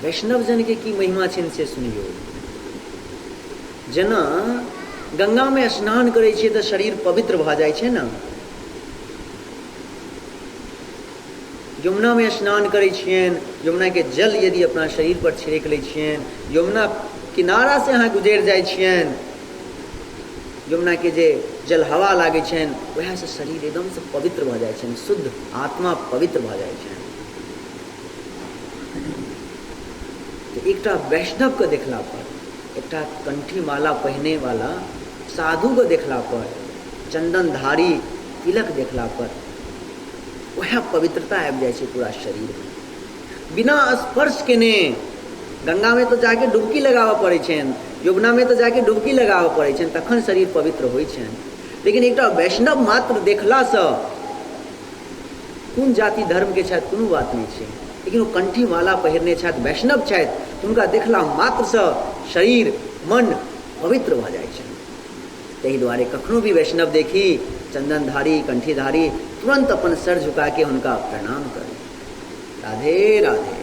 वैष्णव जन के की महिमा छिन से सुनियो। जेना गंगा में स्नान करे छिए तो शरीर पवित्र भ जाय छै ना। यमुना में स्नान करे छियन, यमुना के जल यदि अपना शरीर पर छिड़क लै छियन, यमुना किनारा से अहाँ गुजर जाय छियन, यमुना के जे जल हवा लागे छन वह से शरीर एकदम से पवित्र भ जाय छन, शुद्ध आत्मा पवित्र भ जाय छन। तो एकटा वैष्णव के देखला पर, एकटा कंठी माला पहने वाला साधु को देखला पर, चंदनधारी तिलक देखला पर वह पवित्रता आबि जाय छै पूरा शरीर में। बिना स्पर्श केने गंगा में तो जाके डुबकी लगाबऽ पड़ै छन, यमुना में तो जाके डुबकी लगाबऽ पड़ै छन, तखन शरीर पवित्र होइ छन। लेकिन एकटा वैष्णव मात्र देखला से कोन जाति धर्म के छथि कोनो बात नहीं छै, लेकिन वो कंठी माला पहिरने छथि, वैष्णव छथि, हुनका देखला मात्र से शरीर मन पवित्र भ जाय छै। ताहि दुआरे कखनो भी वैष्णव देखी, चंदनधारी कंठीधारी, तुरंत अपन सर झुका के हुनका प्रणाम करी। राधे राधे।